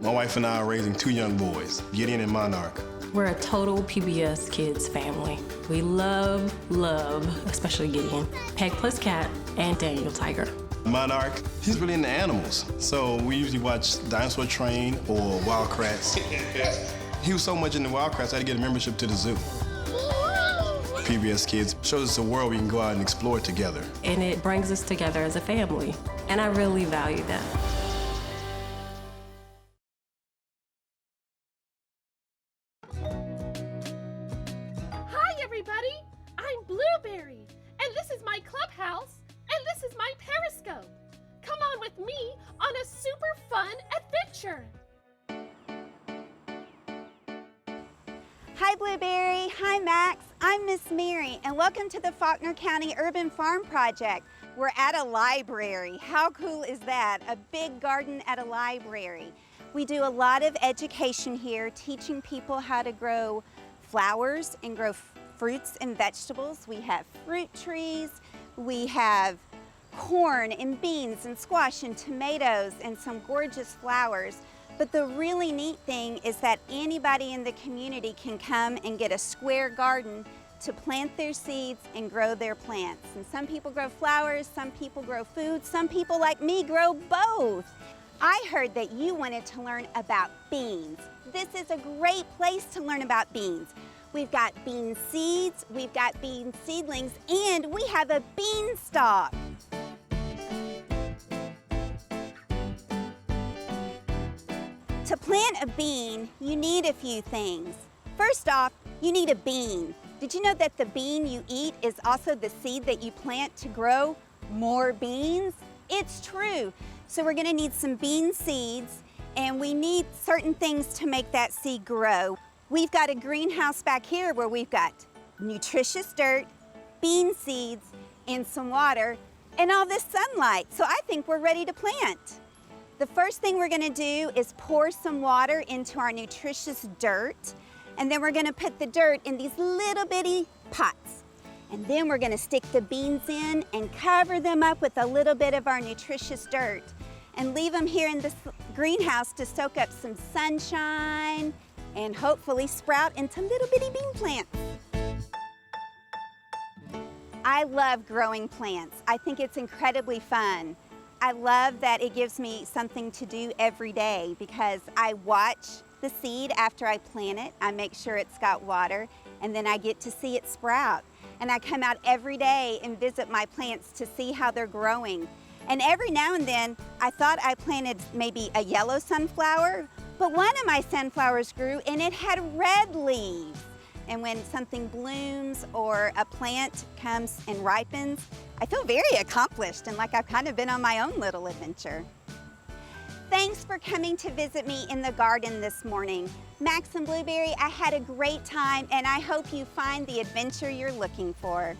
My wife and I are raising 2 young boys, Gideon and Monarch. We're a total PBS Kids family. We love, especially Gideon, Peg plus Cat, and Daniel Tiger. Monarch, he's really into animals, so we usually watch Dinosaur Train or Wild Kratts. He was so much into Wild Kratts, I had to get a membership to the zoo. PBS Kids shows us a world we can go out and explore together. And it brings us together as a family, and I really value that. Hi, everybody. I'm Blueberry, and this is my Clubhouse, and this is my Periscope. Come on with me on a super fun adventure. Hi, Blueberry. Hi, Max. I'm Miss Mary, and welcome to the Faulkner County Urban Farm Project. We're at a library. How cool is that? A big garden at a library. We do a lot of education here, teaching people how to grow flowers and grow fruits and vegetables. We have fruit trees. We have corn and beans and squash and tomatoes and some gorgeous flowers. But the really neat thing is that anybody in the community can come and get a square garden to plant their seeds and grow their plants. And some people grow flowers, some people grow food, some people like me grow both. I heard that you wanted to learn about beans. This is a great place to learn about beans. We've got bean seeds, we've got bean seedlings, and we have a beanstalk. To plant a bean, you need a few things. First off, you need a bean. Did you know that the bean you eat is also the seed that you plant to grow more beans? It's true. So we're gonna need some bean seeds, and we need certain things to make that seed grow. We've got a greenhouse back here where we've got nutritious dirt, bean seeds, and some water, and all this sunlight. So I think we're ready to plant. The first thing we're gonna do is pour some water into our nutritious dirt, and then we're gonna put the dirt in these little bitty pots. And then we're gonna stick the beans in and cover them up with a little bit of our nutritious dirt and leave them here in this greenhouse to soak up some sunshine and hopefully sprout into little bitty bean plants. I love growing plants. I think it's incredibly fun. I love that it gives me something to do every day because I watch the seed after I plant it. I make sure it's got water, and then I get to see it sprout. And I come out every day and visit my plants to see how they're growing. And every now and then, I thought I planted maybe a yellow sunflower, but one of my sunflowers grew and it had red leaves. And when something blooms or a plant comes and ripens, I feel very accomplished and like I've kind of been on my own little adventure. Thanks for coming to visit me in the garden this morning. Max and Blueberry, I had a great time and I hope you find the adventure you're looking for.